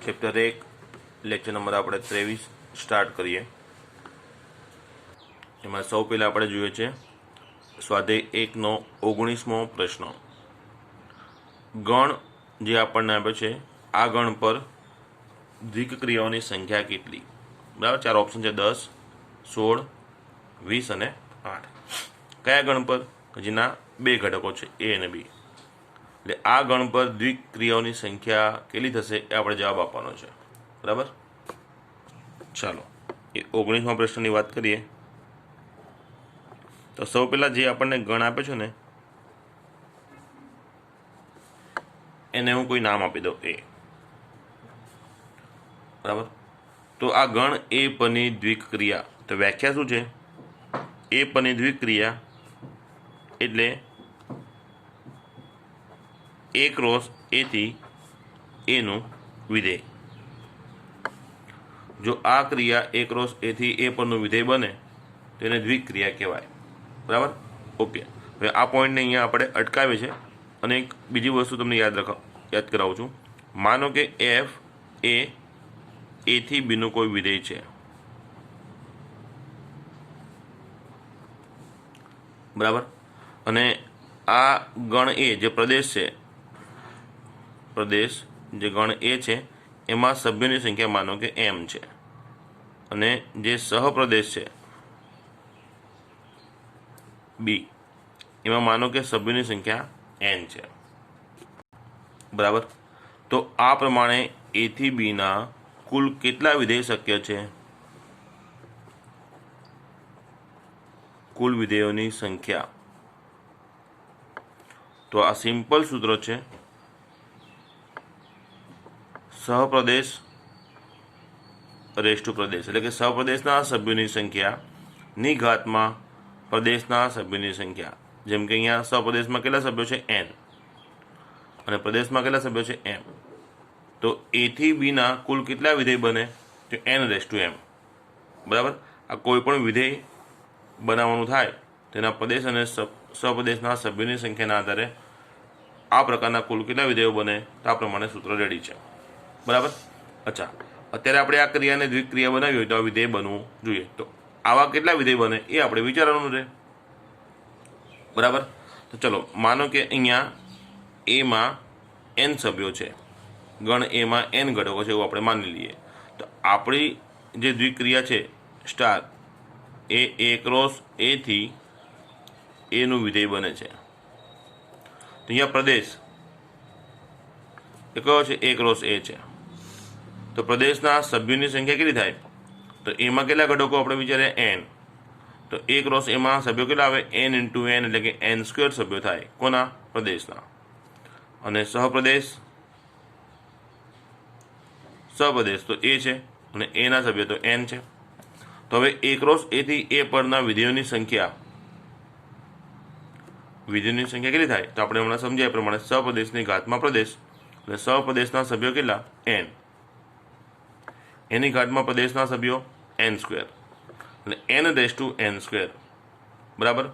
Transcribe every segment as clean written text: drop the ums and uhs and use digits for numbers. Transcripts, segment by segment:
Chapter 1 lecture number આપણે 23 start કરીએ। એમાં સૌ પહેલાં આપણે જોઈએ છે સ્વાધ્યાય 1નો 19મો પ્રશ્ન। ગણ જે આપણને આપે છે આ ગણ પર દ્વિક ક્રિયાઓની સંખ્યા કેટલી? બરાબર, ચાર ઓપ્શન છે 10, 16, 20 અને 8। કયા ગણ પર? જેના બે ઘટકો છે એ અને બી। એટલે આ ગણ પર દ્વિક ક્રિયાઓની સંખ્યા કેટલી થશે એ આપણે જવાબ આપવાનો છે। બરાબર, ચાલો એ 19મા પ્રશ્નની વાત કરીએ તો સૌ પહેલાં જે આપણને ગણ આપે છે ને એને હું કોઈ નામ આપી દઉં, એ। બરાબર, તો આ ગણ એ પરની દ્વિક ક્રિયા, તો વ્યાખ્યા શું છે? એ પરની દ્વિક ક્રિયા એટલે એ ક્રોસ એથી એનું વિધેય। જો આ ક્રિયા એ ક્રોસ એથી એ પરનું વિધેય બને તો એને દ્વિક ક્રિયા કહેવાય। બરાબર, ઓકે। હવે આ પોઈન્ટને અહીંયા આપણે અટકાવીએ છે અને એક બીજી વસ્તુ તમને યાદ કરાવું છું। માનો કે એફ એ એથી બીનું કોઈ વિધેય છે। બરાબર, અને આ ગણ એ જે પ્રદેશ છે, પ્રદેશ જે ગણ એ છે એમાં સભ્યોની સંખ્યા માનો કે એમ છે, અને જે સહપ્રદેશ છે બી એમાં માનો કે સભ્યોની સંખ્યા એન છે। બરાબર, તો આ પ્રમાણે એથી બીના કુલ કેટલા વિધેય શક્ય છે? કુલ વિધેયોની સંખ્યા, તો આ સિમ્પલ સૂત્ર છે, સહપ્રદેશ રેસ ટુ પ્રદેશ, એટલે કે સહપ્રદેશના સભ્યોની સંખ્યાની ઘાતમાં પ્રદેશના સભ્યોની સંખ્યા। જેમ કે અહીંયા સહપ્રદેશમાં કેટલા સભ્યો છે? એન, અને પ્રદેશમાં કેટલા સભ્યો છે? એમ। તો એથી બીના કુલ કેટલા વિધેય બને? તો એન રેસ ટુ એમ। બરાબર, આ કોઈ પણ વિધેય બનાવવાનું થાય તેના પ્રદેશ અને સહપ્રદેશના સભ્યોની સંખ્યાના આધારે આ પ્રકારના કુલ કેટલા વિધેયો બને તો આ પ્રમાણે સૂત્ર રેડી છે। બરાબર, અચ્છા, અત્યારે આપણે આ ક્રિયાને દ્વિક ક્રિયા બનાવી હોય તો આ વિધેય બનવું જોઈએ। તો આવા કેટલા વિધેય બને એ આપણે વિચારવાનું રહે। બરાબર, તો ચલો માનો કે અહીંયા એમાં એન સભ્યો છે, ગણ એમાં એન ઘટકો છે એવું આપણે માની લઈએ। તો આપણી જે દ્વિક્રિયા છે સ્ટાર એ ક્રોસ એથી એનું વિધેય બને છે। તો અહીંયા પ્રદેશ એ કયો છે? એ ક્રોસ એ છે। તો પ્રદેશના સભ્યોની સંખ્યા કેટલી થાય? તો એમાં કેટલા ઘટકો આપણે વિચારીએ? એન। તો એ ક્રોસ એમાં સભ્યો કેટલા આવે? એન ઇન્ટુ એન, એટલે કે એન સ્ક્વેર સભ્યો થાય કોના? પ્રદેશના। અને સહપ્રદેશ તો એ છે અને એના સભ્યો તો એન છે। તો હવે એ ક્રોસ એથી એ પરના વિધેયોની સંખ્યા કેટલી થાય? તો આપણે હમણાં સમજ્યા પ્રમાણે સહપ્રદેશની ઘાતમાં પ્રદેશ, એટલે સહપ્રદેશના સભ્યો કેટલા? એન, એની ઘાતમાં પ્રદેશના સભ્યો એન સ્ક્વેર, એટલે N raise to N square. બરાબર,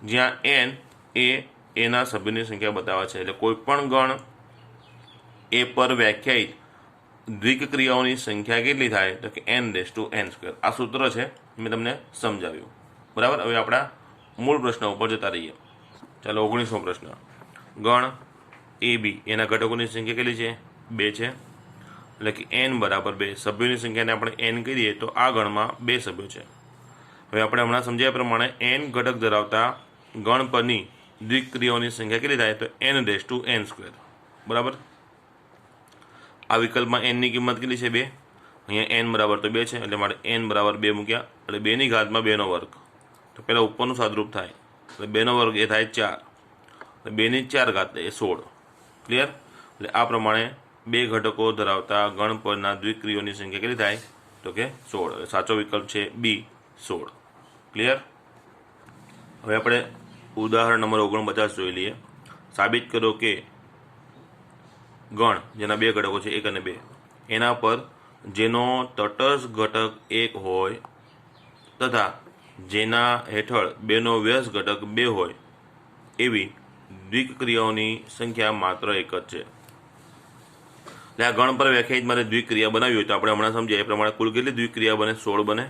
જ્યાં એન એ એના સભ્યોની સંખ્યા બતાવે છે। એટલે કોઈ પણ ગણ એ પર વ્યાખ્યાયિત દ્વિક ક્રિયાઓની સંખ્યા કેટલી થાય? તો કે N raise to N square. આ સૂત્ર છે, મેં તમને સમજાવ્યું। બરાબર, હવે આપણા મૂળ પ્રશ્ન ઉપર જતા રહીએ। ચાલો 19મો પ્રશ્ન। ગણ એ બી એના ઘટકોની સંખ્યા કેટલી છે? 2 છે, એટલે કે એન બરાબર 2। સભ્યોની સંખ્યાને આપણે એન કહીએ તો આ ગણમાં 2 સભ્યો છે। હવે આપણે હમણાં સમજ્યા પ્રમાણે એન ઘટક ધરાવતા ગણ પરની દ્વિક ક્રિયાઓની સંખ્યા કેટલી થાય? તો N raise to N square. બરાબર, આ વિકલ્પમાં એનની કિંમત કેટલી છે? 2। અહીંયા એન બરાબર તો 2 છે, એટલે માટે એન બરાબર 2 મૂક્યા, એટલે 2ની ઘાતમાં 2નો વર્ગ। તો પહેલાં ઉપરનું સાદરૂપ થાય, એટલે 2નો વર્ગ એ થાય 4, એટલે 2ની 4 ઘાત એ 16। ક્લિયર? એટલે આ પ્રમાણે 2 ઘટકો ધરાવતા ગણ પરના દ્વિક ક્રિયાઓની સંખ્યા કેટલી થાય? તો કે 16। એટલે સાચો વિકલ્પ છે બી, 16। ક્લિયર? હવે આપણે ઉદાહરણ નંબર 49 જોઈ લઈએ। સાબિત કરો કે ગણ જેના 2 ઘટકો છે 1 અને 2 એના પર જેનો તટસ્થ ઘટક 1 હોય તથા જેના હેઠળ 2નો વ્યસ્ત ઘટક 2 હોય એવી દ્વિક ક્રિયાઓની સંખ્યા માત્ર 1 જ છે। એટલે આ ગણ પર વ્યાખ્યાયિત મારે દ્વિક્રિયા બનાવી હોય તો આપણે હમણાં સમજીએ એ પ્રમાણે કુલ કેટલી દ્વિક્રિયા બને? 16 બને.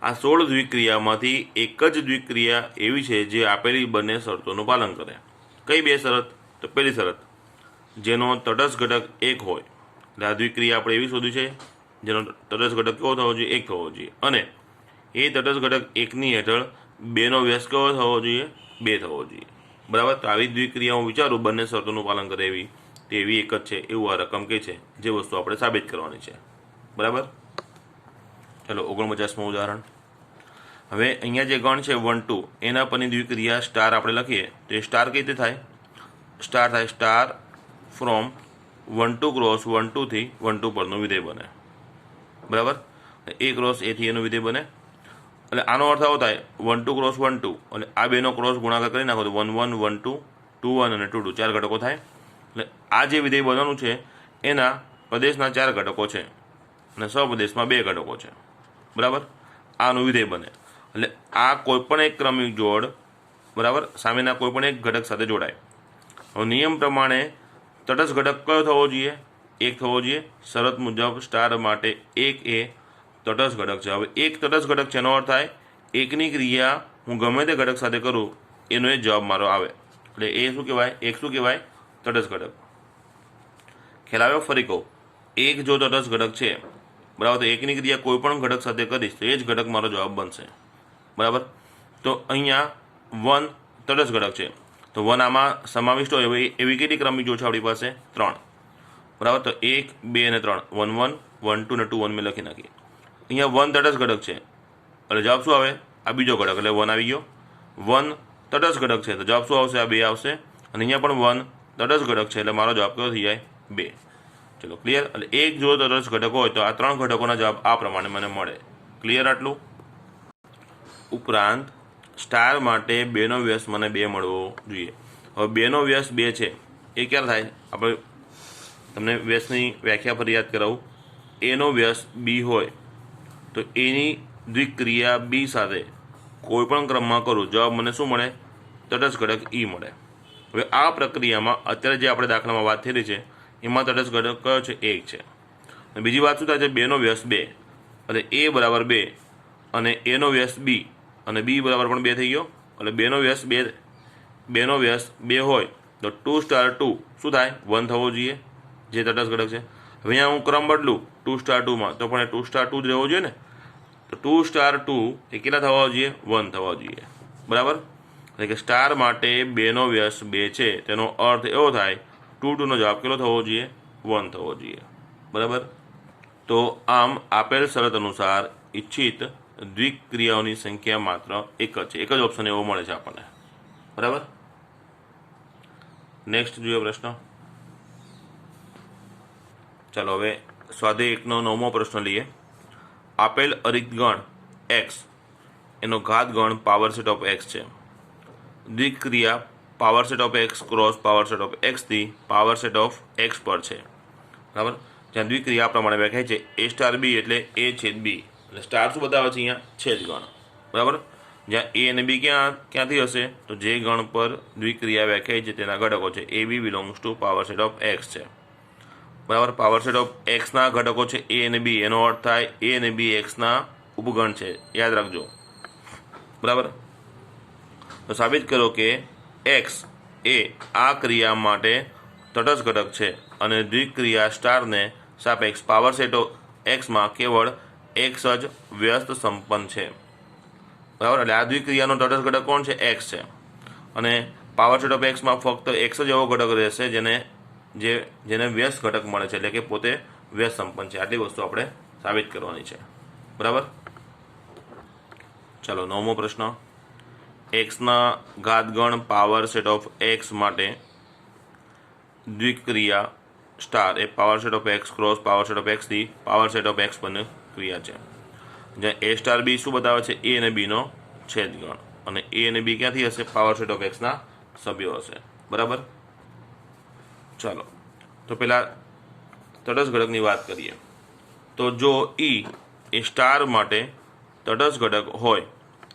આ 16 દ્વિક્રિયામાંથી એક જ દ્વિક્રિયા એવી છે જે આપેલી બંને શરતોનું પાલન કરે. કઈ બે શરત? તો પહેલી શરત, જેનો તટસ્થ ઘટક 1 હોય. એટલે આ દ્વિક્રિયા આપણે એવી શોધી છે જેનો તટસ્થ ઘટક કેવો થવો જોઈએ? 1 થવો જોઈએ. અને એ તટસ્થ ઘટક 1ની હેઠળ 2નો વ્યાસ કેવો થવો જોઈએ? 2 થવો જોઈએ. બરાબર. તો આવી દ્વિક્રિયા હું વિચારું બંને શરતોનું પાલન કરે એવી, તે એવી એક જ છે એવું આ રકમ કે છે, જે વસ્તુ આપણે સાબિત કરવાની છે. બરાબર. ચલો 49મું ઉદાહરણ. હવે અહીંયા જે ગણ છે 1 2 એના પરની દ્વિક્રિયા સ્ટાર આપણે લખીએ તો એ સ્ટાર કઈ રીતે થાય? સ્ટાર થાય સ્ટાર ફ્રોમ 1 2 ક્રોસ 1 2 થી 1 2 પરનું વિધેય બને. બરાબર. એ ક્રોસ એથી એનું વિધેય બને. એટલે આનો અર્થ આવો થાય 1 2 ક્રોસ 1 2 એટલે આ બેનો ક્રોસ ગુણાકાર કરી નાખો તો 1 1 1 2 2 1 અને 2 2 4 ઘટકો થાય. એટલે આ જે વિધેય બનવાનું છે એના પ્રદેશના 4 ઘટકો છે અને સપ્રદેશમાં 2 ઘટકો છે. બરાબર. આનું વિધેય બને. એટલે આ કોઈપણ એક ક્રમિક જોડ, બરાબર, સામેના કોઈપણ એક ઘટક સાથે જોડાય. હવે નિયમ પ્રમાણે તટસ્થ ઘટક કયો થવો જોઈએ? 1 થવો જોઈએ. શરત મુજબ સ્ટાર માટે 1 એ તટસ્થ ઘટક છે. હવે એક તટસ્થ ઘટક છે એનો અર્થ થાય એકની ક્રિયા હું ગમે તે ઘટક સાથે કરું એનો એ જવાબ મારો આવે. એટલે એ શું કહેવાય? એક શું કહેવાય? તટસ્થ ઘટક. ખ્યાલ આવ્યો? ફરી કહું, એક જો તટસ્થ ઘટક છે, બરાબર, તો એકની ક્રિયા કોઈ પણ ઘટક સાથે કરીશ તો એ જ ઘટક મારો જવાબ બનશે. બરાબર. તો અહીંયા 1 તટસ્થ ઘટક છે તો 1 આમાં સમાવિષ્ટ હોય એવી કેટલી ક્રમિક જોડ છે આપણી પાસે? 3. બરાબર. તો 1 2 અને 3 1 1 1 2 અને 2 1 મેં લખી નાખી. અહીંયા 1 તટસ્થ ઘટક છે એટલે જવાબ શું આવે? આ બીજો ઘટક એટલે 1 આવી ગયો. 1 તટસ્થ ઘટક છે તો જવાબ શું આવશે? આ 2 આવશે. અને અહીંયા પણ 1 તટસ્થ ઘટક છે એટલે મારો જવાબ કયો થઈ જાય? 2. ચલો ક્લિયર. એટલે એક જો તટસ્થ ઘટક હોય તો આ 3 ઘટકોના જવાબ આ પ્રમાણે મને મળે. ક્લિયર આટલું? ઉપરાંત સ્ટાર માટે 2નો વ્યાસ મને 2 મળવો જોઈએ. હવે 2નો વ્યાસ 2 છે એ ક્યારે થાય? આપણે તમને વ્યાસની વ્યાખ્યા ફરી યાદ કરાવું. એનો વ્યાસ બી હોય તો એની દ્વિક્રિયા બી સાથે કોઈ પણ ક્રમમાં કરું, જવાબ મને શું મળે? તટસ્થ ઘટક ઈ મળે. હવે આ પ્રક્રિયામાં અત્યારે જે આપણે દાખલામાં વાત થઈ રહી છે એમાં તટસ્થ ઘટક કયો છે? 1 છે. અને બીજી વાત શું થાય છે? 2નો વ્યાસ 2 એટલે એ બરાબર 2 અને એનો વ્યાસ બી અને બી બરાબર પણ 2 થઈ ગયો. એટલે 2નો વ્યાસ 2 હોય તો 2 સ્ટાર 2 શું થાય? 1 થવો જોઈએ, જે તટસ્થ ઘટક છે. હવે અહીંયા હું ક્રમ બદલું 2 સ્ટાર 2માં તો પણ 2 સ્ટાર 2 જ રહેવો જોઈએ ને. તો 2 સ્ટાર 2 એ કેટલા થવા જોઈએ? 1 થવા જોઈએ. બરાબર. એટલે કે સ્ટાર માટે 2નો વ્યાસ 2 છે તેનો અર્થ એવો થાય 2 2નો જવાબ કેટલો થવો જોઈએ? 1 થવો જોઈએ. બરાબર. તો આમ આપેલ શરત અનુસાર ઈચ્છિત દ્વિક્રિયાઓની સંખ્યા માત્ર એક જ છે. એક જ ઓપ્શન એવો મળે છે આપણને. બરાબર. નેક્સ્ટ જોઈએ પ્રશ્ન. ચાલો હવે સ્વાધ્યાય 1નો 9મો પ્રશ્ન લઈએ. આપેલ અરિક્ત ગણ x એનો ઘાત ગણ પાવર સેટ ઓફ x છે. દ્વિક્રિયા power set of x cross power set of x થી પાવર સેટ ઓફ x પર છે. બરાબર. જ્યાં દ્વિક્રિયા પ્રમાણે વ્યાખ્યાય છે a સ્ટાર b એટલે a છેદ b. એટલે સ્ટાર શું બતાવે છે? અહીંયા છેદ ગણ. બરાબર. જ્યાં a અને b ક્યાંથી હશે? તો જે ગણ પર દ્વિક્રિયા વ્યાખ્યાય છે તેના ઘટકો છે. a b belongs to power set of x છે. બરાબર. પાવર સેટ ઓફ એક્સના ઘટકો છે a અને b. એનો અર્થ થાય a અને b એક્સના ઉપગણ છે. યાદ રાખજો. બરાબર. તો સાબિત કરો કે એક્સ એ આ ક્રિયા માટે તટસ્થ ઘટક છે અને દ્વિક્રિયા સ્ટારને સાપેક્ષ પાવર સેટ ઓફ એક્સમાં કેવળ એક્સ જ વ્યસ્ત સંપન્ન છે. બરાબર. એટલે આ દ્વિક્રિયાનો તટસ્થ ઘટક કોણ છે? એક્સ છે. અને પાવર સેટ ઓફ એક્સમાં ફક્ત એક્સ જ એવો ઘટક રહેશે જેને વ્યસ્ત ઘટક મળે છે, એટલે કે પોતે વ્યસ્ત સંપન્ન છે. આટલી વસ્તુ આપણે સાબિત કરવાની છે. બરાબર. ચાલો 9મો પ્રશ્ન. એક્સના ઘાતગણ પાવર સેટ ઓફ એક્સ માટે દ્વિક્રિયા સ્ટાર એ power set of x cross power set of x થી પાવર સેટ ઓફ એક્સ પરની ક્રિયા છે. જ્યાં a સ્ટાર b શું બતાવે છે? a અને b નો છેદગણ. અને a અને b ક્યાંથી હશે? પાવર સેટ ઓફ એક્સના સભ્યો હશે. બરાબર. ચાલો તો પહેલા તટસ્થ ઘટકની વાત કરીએ. તો જો e એ સ્ટાર માટે તટસ્થ ઘટક હોય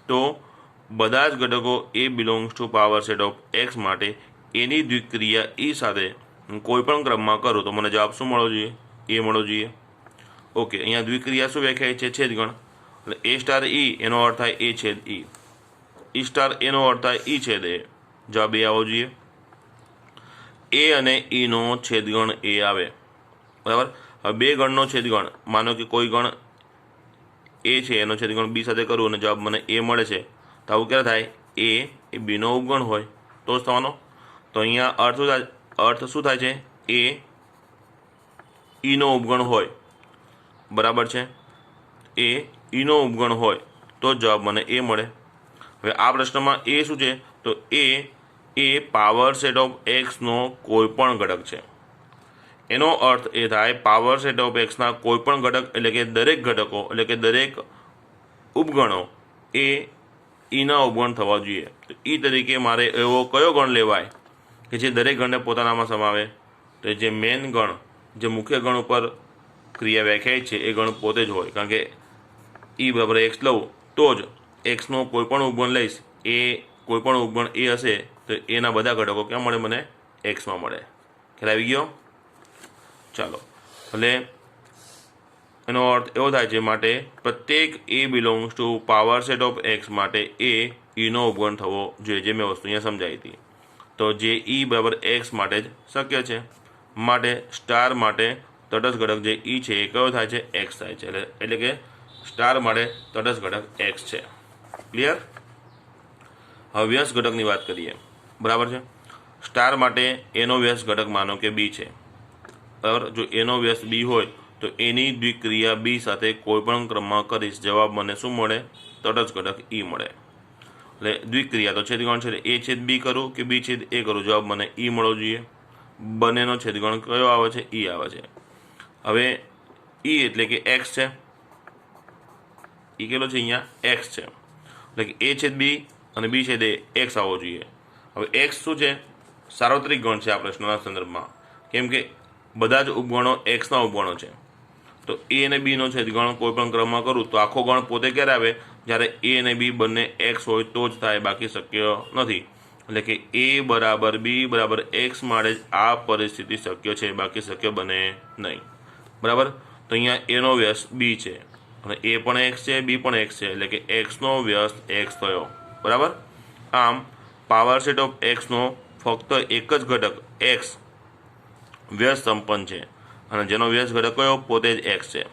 તો બધા જ ઘટકો a belongs to power set of x માટે એની દ્વિક્રિયા e સાથે કોઈ પણ ક્રમમાં કરું તો મને જવાબ શું મળવો જોઈએ? એ મળવો જોઈએ. ઓકે, અહીંયા દ્વિક્રિયા શું વ્યાખ્યાય છે? છેદગણ. એટલે એ સ્ટાર ઈ એનો અર્થ થાય એ છેદ ઈ. ઈ સ્ટાર એનો અર્થ થાય ઈ છેદ એ. જવાબ એ આવવો જોઈએ. એ અને ઈનો છેદગણ એ આવે, બરાબર. હવે બે ગણનો છેદગણ, માનો કે કોઈ ગણ એ છે એનો છેદગણ બી સાથે કરું અને જવાબ મને એ મળે છે, તો આવું ક્યારે થાય? એ બીનો ઉપગણ હોય તો જ થવાનો. તો અહીંયા અર્થ શું થાય છે? એ ઈનો ઉપગણ હોય, બરાબર છે. એ ઈનો ઉપગણ હોય તો જ જવાબ મને એ મળે. હવે આ પ્રશ્નમાં એ શું છે? તો એ પાવર સેટ ઓફ એક્સનો કોઈ પણ ઘટક છે. એનો અર્થ એ થાય પાવર સેટ ઓફ એક્સના કોઈ પણ ઘટક, એટલે કે દરેક ઘટકો, એટલે કે દરેક ઉપગણો એ ઈના ઉપગણ થવા જોઈએ. તો ઈ તરીકે મારે એવો કયો ગણ લેવાય કે જે દરેક ગણને પોતાનામાં સમાવે? તો જે મેન ગણ, જે મુખ્ય ગણ ઉપર ક્રિયા વ્યાખ્યાયિત છે એ ગણ પોતે જ હોય. કારણ કે ઈ બરાબર એક્સ લઉં તો જ એક્સનો કોઈ પણ ઉપગણ લઈશ, એ કોઈ પણ ઉપગણ એ હશે તો એના બધા ઘટકો ક્યાં મળે? મને એક્સમાં મળે. ખ્યાલ આવી ગયો? ચાલો, એટલે એનો અર્થ એવો થાય છે, માટે પ્રત્યેક A belongs to power set of x માટે એ ઈનો ઉપગણ થવો જોઈએ, જે મેં વસ્તુ અહીંયા સમજાવી હતી. તો જે ઈ બરાબર એક્સ માટે જ શક્ય છે. માટે સ્ટાર માટે તટસ્થ ઘટક જે ઈ છે એ કયો થાય છે? એક્સ થાય છે. એટલે કે સ્ટાર માટે તટસ્થ ઘટક એક્સ છે. ક્લિયર? હવે વ્યસ્ત ઘટકની વાત કરીએ, બરાબર છે. સ્ટાર માટે એનો વ્યસ્ત ઘટક માનો કે બી છે, બરાબર. જો એનો વ્યસ્ત બી હોય તો એની દ્વિક્રિયા બી સાથે કોઈ પણ ક્રમમાં કરીશ, જવાબ મને શું મળે? તટસ્થ ઘટક ઈ મળે. એટલે દ્વિક્રિયા તો છેદગણ છે, એ છેદ બી કરું કે બી છેદ એ કરું, જવાબ મને ઈ મળવો જોઈએ. બંનેનો છેદગણ કયો આવે છે? ઈ આવે છે. હવે ઈ એટલે કે એક્સ છે. ઈ કેટલો છે? અહીંયા એક્સ છે. એટલે કે એ છેદ બી અને બી છેદ એ એક્સ આવવો જોઈએ. હવે એક્સ શું છે? સાર્વત્રિક ગણ છે આ પ્રશ્નના સંદર્ભમાં, કેમ કે બધા જ ઉપગણો એક્સના ઉપગણો છે. તો એ અને બીનો છેદગણ કોઈ પણ ક્રમમાં કરું તો આખો ગણ પોતે ક્યારે આવે? જ્યારે એ અને બી બંને એક્સ હોય તો જ થાય, બાકી શક્ય નથી. એટલે કે એ બરાબર બી બરાબર એક્સ માટે જ આ પરિસ્થિતિ શક્ય છે, બાકી શક્ય બને નહીં, બરાબર. તો અહીંયા એનો વ્યસ્ત બી છે અને એ પણ એક્સ છે, બી પણ એક્સ છે, એટલે કે એક્સનો વ્યસ્ત એક્સ થયો, બરાબર. આમ પાવર સેટ ઓફ એક્સનો ફક્ત એક જ ઘટક એક્સ વ્યસ્ત સંપન્ન છે અને જેનો વ્યસ્ત ઘટક કયો? પોતે જ એક્સ છે.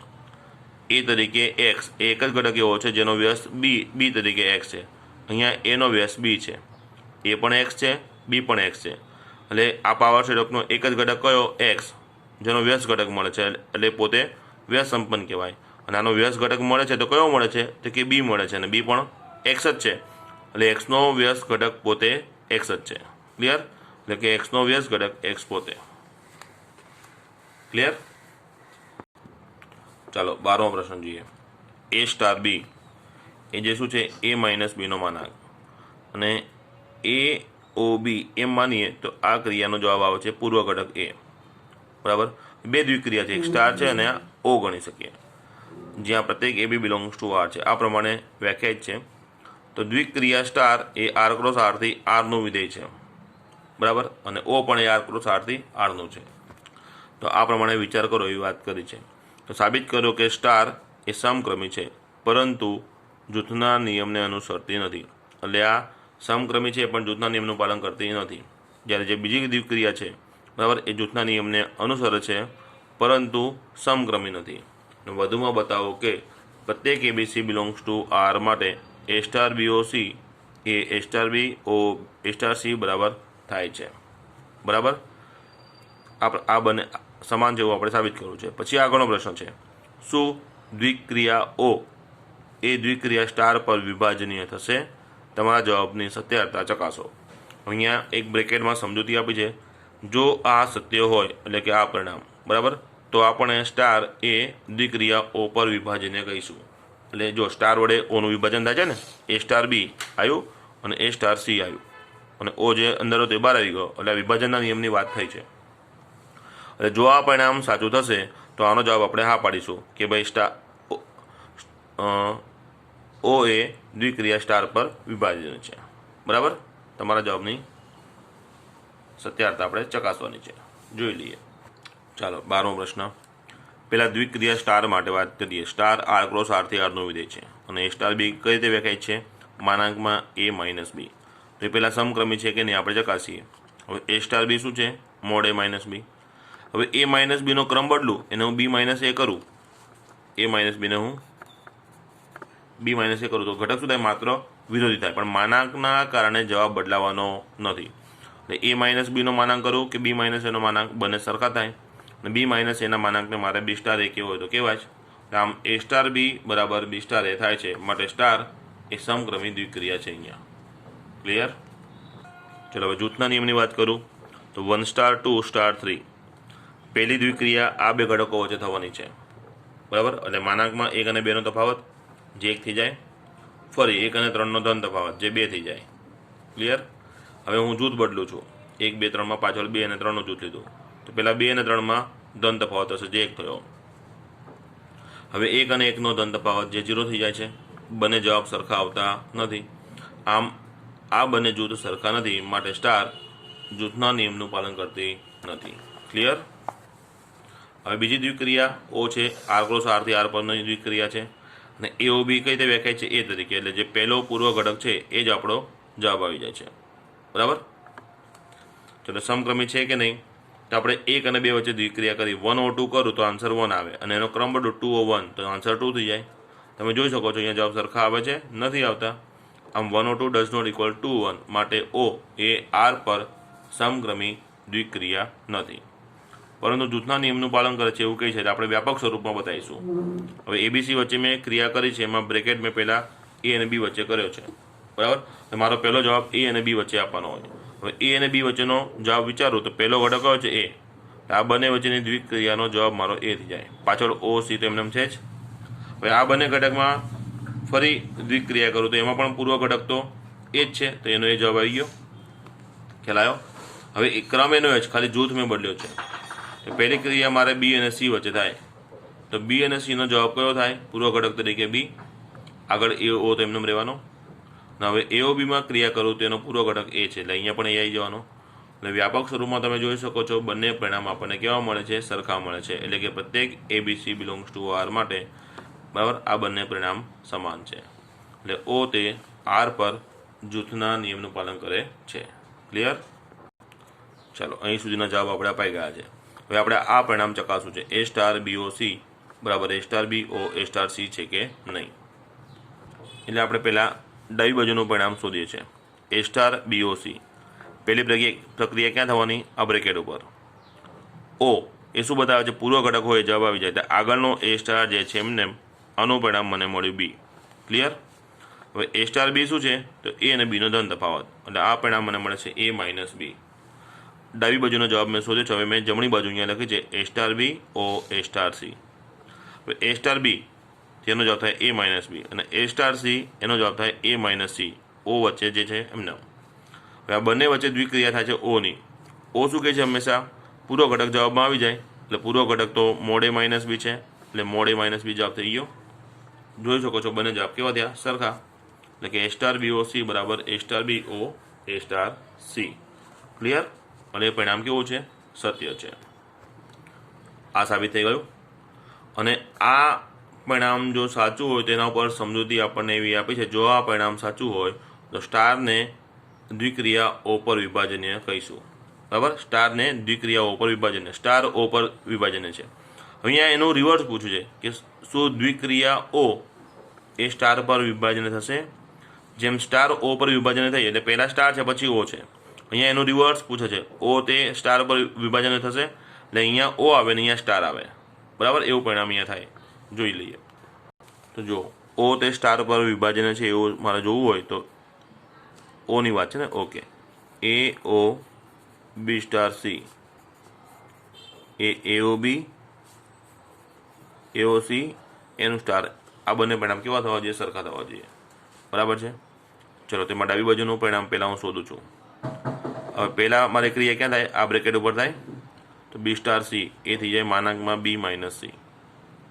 એ તરીકે એક્સ એક જ ઘટક એવો છે જેનો વ્યસ્ત બી તરીકે એક્સ છે. અહીંયા એનો વ્યસ્ત બી છે, એ પણ એક્સ છે, બી પણ એક્સ છે. એટલે આ પાવર સેટ ઓફનો એક જ ઘટક કયો? એક્સ, જેનો વ્યસ્ત ઘટક મળે છે, એટલે પોતે વ્યસ્ત સંપન્ન કહેવાય. અને આનો વ્યસ્ત ઘટક મળે છે તો કયો મળે છે? તો કે બી મળે છે, અને બી પણ એક્સ જ છે. એટલે એક્સનો વ્યસ્ત ઘટક પોતે એક્સ જ છે. ક્લિયર? એટલે કે એક્સનો વ્યસ્ત ઘટક એક્સ પોતે. ક્લિયર? ચાલો 12મો પ્રશ્ન જોઈએ. એ સ્ટાર બી એ જે શું છે? એ માઇનસ બીનો માનાંક, અને એ ઓ બી એમ માનીએ તો આ ક્રિયાનો જવાબ આવે છે પૂર્વ ઘટક એ, બરાબર. બે દ્વિક્રિયા છે, એક સ્ટાર છે અને આ ઓ ગણી શકીએ, જ્યાં પ્રત્યેક એ બી બિલોંગ્સ ટુ આર છે. આ પ્રમાણે વ્યાખ્યાયિત છે. તો દ્વિક્રિયા સ્ટાર એ આર ક્રોસ આરથી આરનું વિધેય છે, બરાબર, અને ઓ પણ એ આર ક્રોસ આરથી આરનું છે. તો આ પ્રમાણે વિચાર કરો એવી વાત કરી છે. તો સાબિત કરો કે સ્ટાર એ સમક્રમી છે, પરંતુ જૂથના નિયમને અનુસરતી નથી. એટલે આ સમક્રમી છે પણ જૂથના નિયમનું પાલન કરતી નથી. જ્યારે જે બીજી દ્વિક્રિયા છે, બરાબર, એ જૂથના નિયમને અનુસરે છે પરંતુ સમક્રમી નથી. વધુમાં બતાવો કે પ્રત્યેક એબીસી બિલોંગ્સ ટુ આર માટે એ સ્ટાર બી ઓ સી એ સ્ટાર બી ઓ એ સ્ટાર સી બરાબર થાય છે, બરાબર. આ બંને સમાન જેવું આપણે સાબિત કરવું છે. પછી આગળનો પ્રશ્ન છે, શું દ્વિક્રિયા ઓ એ દ્વિક્રિયા સ્ટાર પર વિભાજનીય થશે? તમારા જવાબની સત્યતા ચકાસો. અહીંયા એક બ્રેકેટમાં સમજૂતી આપી છે. જો આ સત્ય હોય, એટલે કે આ પરિણામ, બરાબર, તો આપણે સ્ટાર એ દ્વિક્રિયા ઓ પર વિભાજનીય કહીશું. એટલે જો સ્ટાર વડે ઓનું વિભાજન થાય છે ને, એ સ્ટાર બી આવ્યું અને એ સ્ટાર સી આવ્યું, અને ઓ જે અંદર હતો એ બહાર આવી ગયો, એટલે વિભાજનના નિયમની વાત થઈ છે. એટલે જો આ પરિણામ સાચું થશે તો આનો જવાબ આપણે હા પાડીશું કે ભાઈ સ્ટાર ઓ એ દ્વિક્રિયા સ્ટાર પર વિભાજન છે, બરાબર. તમારા જવાબની સત્યાર્થતા આપણે ચકાસવાની છે. જોઈ લઈએ. ચાલો 12મો પ્રશ્ન. પહેલા દ્વિક્રિયા સ્ટાર માટે વાત કરીએ. સ્ટાર આર ક્રોસ આરથી આરનું વિધેય છે અને એ સ્ટાર બી કઈ રીતે વ્યાખ્યાયિત છે? માનાંકમાં એ માઇનસ બી. તો એ પહેલાં સમક્રમી છે કે નહીં આપણે ચકાસીએ. હવે એ સ્ટાર બી શું છે? મોડ એ માઇનસ બી. હવે એ માઇનસ બીનો ક્રમ બદલું, એને હું બી માઇનસ એ કરું, એ માઇનસ બીને હું બી માઇનસ એ કરું તો ઘટક શું થાય? માત્ર વિરોધી થાય, પણ માનાંકના કારણે જવાબ બદલાવાનો નથી. એટલે એ માઇનસ બીનો માનાંક કરું કે બી માઇનસ એનો માનાંક, બંને સરખા થાય. અને બી માઇનસ એના માનાંકને મારે બી સ્ટાર એ કેવો હોય તો કહેવાય છે. આમ એ સ્ટાર બી બરાબર બી સ્ટાર એ થાય છે, માટે સ્ટાર એ સમક્રમી દ્વિક્રિયા છે અહીંયા. ક્લિયર? ચલો હવે જૂથના નિયમની વાત કરું તો 1 સ્ટાર 2 સ્ટાર 3 પહેલી દ્વિક્રિયા આ બે ઘટકો વચ્ચે થવાની છે, બરાબર. એટલે માનાંકમાં 1 અને 2નો તફાવત જે 1 થઈ જાય, ફરી 1 અને 3નો ધન તફાવત જે 2 થઈ જાય. ક્લિયર? હવે હું જૂથ બદલું છું. 1 2 3માં પાછળ 2 અને 3નું જૂથ લીધું, તો પહેલાં 2 અને 3માં ધન તફાવત હશે જે 1 થયો. હવે 1 અને 1નો ધન તફાવત જે 0 થઈ જાય છે. બંને જવાબ સરખા આવતા નથી. આમ આ બંને જૂથ સરખા નથી, માટે સ્ટાર જૂથના નિયમનું પાલન કરતી નથી. ક્લિયર? હવે બીજી દ્વિક્રિયા ઓ છે, આર ક્રોસ આરથી આર પરની દ્વિક્રિયા છે અને એઓ બી કઈ રીતે વ્યાખ્યાય છે? એ તરીકે. એટલે જે પહેલો પૂર્વ ઘટક છે એ જ આપણો જવાબ આવી જાય છે, બરાબર. ચલો સમક્રમી છે કે નહીં? તો આપણે 1 અને 2 વચ્ચે દ્વિક્રિયા કરી 1O2 કરું તો આન્સર 1 આવે, અને એનો ક્રમ બદલું 2O1 તો આન્સર 2 થઈ જાય. તમે જોઈ શકો છો અહીંયા જવાબ સરખા આવે છે? નથી આવતા. આમ 1O2 does not equal to 1, માટે O એ આર પર સમક્રમી દ્વિક્રિયા નથી. પરંતુ જૂથના નિયમનું પાલન કરે છે એવું કહે છે, આપણે વ્યાપક સ્વરૂપમાં બતાવીશું. હવે એબીસી વચ્ચે મેં ક્રિયા કરી છે, એમાં બ્રેકેટ મેં પહેલાં એ અને બી વચ્ચે કર્યો છે, બરાબર. તો મારો પહેલો જવાબ એ અને બી વચ્ચે આપવાનો હોય. હવે એ અને બી વચ્ચેનો જવાબ વિચારું તો પહેલો ઘટક કયો છે? એ. આ બંને વચ્ચેની દ્વિક્રિયાનો જવાબ મારો એ થઈ જાય. પાછળ ઓ સી તો એમને છે જ. હવે આ બંને ઘટકમાં ફરી દ્વિક્રિયા કરું તો એમાં પણ પૂર્વ ઘટક તો એ જ છે, તો એનો એ જવાબ આવી ગયો. ખ્યાલ આવ્યો? હવે એ ક્રમ એનો જ, ખાલી જૂથ મેં બદલ્યો છે. તો પહેલી ક્રિયા મારે બી અને સી વચ્ચે થાય, તો બી અને સીનો જવાબ કયો થાય? પૂર્વ ઘટક તરીકે બી. આગળ એ ઓ તો એમને રહેવાનો. હવે એઓ બીમાં ક્રિયા કરું તો એનો પૂર્વ ઘટક એ છે, એટલે અહીંયા પણ એ આવી જવાનો. એટલે વ્યાપક સ્વરૂપમાં તમે જોઈ શકો છો બંને પરિણામ આપણને કેવા મળે છે? સરખા મળે છે. એટલે કે પ્રત્યેક એબીસી બિલોંગ્સ ટુ આર માટે, બરાબર, આ બંને પરિણામ સમાન છે. એટલે ઓ તે આર પર જૂથના નિયમનું પાલન કરે છે. ક્લિયર? ચાલો અહીં સુધીના જવાબ આપણે અપાઈ ગયા છે. હવે આપણે આ પરિણામ ચકાસવું છે. એ સ્ટાર બીઓ સી બરાબર એ સ્ટાર બી ઓ એ સ્ટાર સી છે કે નહીં. એટલે આપણે પહેલાં ડાબી બાજુનું પરિણામ શોધીએ છીએ. એ સ્ટાર બીઓ સી પહેલી પ્રક્રિયા ક્યાં થવાની? આ બ્રેકેટ ઉપર. ઓ એ શું બતાવે છે? પૂર્વ ઘટક હોય જવાબ આવી જાય. આગળનો એ સ્ટાર જે છે એમને આનું પરિણામ મને મળ્યું બી. ક્લિયર? હવે એ સ્ટાર બી શું છે? તો એ અને બીનો ધન તફાવત, એટલે આ પરિણામ મને મળે છે એ માઇનસ બી. ડાબી બાજુનો જવાબ મેં શોધ્યો છે. હવે મેં જમણી બાજુ અહીંયા લખી છે એ સ્ટાર બી ઓ એ સ્ટાર સી. હવે એ સ્ટાર બી તેનો જવાબ થાય એ માઇનસ બી, અને એ સ્ટાર સી એનો જવાબ થાય એ માઇનસ સી. ઓ વચ્ચે જે છે એમને. હવે આ બંને વચ્ચે દ્વિક્રિયા થાય છે ઓની. ઓ શું કહે છે? હંમેશા પૂર્વ ઘટક જવાબમાં આવી જાય, એટલે પૂર્વ ઘટક તો મોડ એ માઇનસ બી છે, એટલે મોડ એ માઇનસ બી જવાબ થઈ ગયો. જોઈ શકો છો બંને જવાબ કેવા થયા? સરખા. એટલે કે એ સ્ટાર બી ઓ સી બરાબર એ સ્ટાર બી ઓ એ સ્ટાર સી. ક્લિયર? અને એ પરિણામ કેવું છે? સત્ય છે. આ સાબિત થઈ ગયું. અને આ પરિણામ જો સાચું હોય તેના ઉપર સમજૂતી આપણને એવી આપી છે, જો આ પરિણામ સાચું હોય તો સ્ટારને દ્વિક્રિયા ઓ પર વિભાજનીય કહીશું, બરાબર. સ્ટારને દ્વિક્રિયા ઓ પર વિભાજનીય, સ્ટાર ઓ પર વિભાજનીય છે. અહીંયા એનું રિવર્સ પૂછ્યું છે કે શું દ્વિક્રિયા ઓ એ સ્ટાર પર વિભાજન થશે? જેમ સ્ટાર ઓ પર વિભાજન થઈ એટલે પહેલા સ્ટાર છે પછી ઓ છે. અહીંયા એનું રિવર્સ પૂછે છે, ઓ તે સ્ટાર પર વિભાજન થશે એટલે અહીંયા ઓ આવે ને અહીંયા સ્ટાર આવે, બરાબર. એવું પરિણામ અહીંયા થાય. જોઈ લઈએ. તો જો ઓ તે સ્ટાર પર વિભાજન છે એવું મારે જોવું હોય તો ઓની વાત છે ને. ઓકે. એ ઓ બી સ્ટાર સી, એઓ બી એઓ સી એનું સ્ટાર, આ બંને પરિણામ કેવા થવા જોઈએ? સરખા થવા જોઈએ, બરાબર છે. ચલો તેમાં ડાબી બાજુનું પરિણામ પહેલાં હું શોધું છું. હવે પહેલાં મારી ક્રિયા ક્યાં થાય? આ બ્રેકેટ ઉપર થાય, તો બી સ્ટાર સી એ થઈ જાય માનાંકમાં બી માઇનસ સી,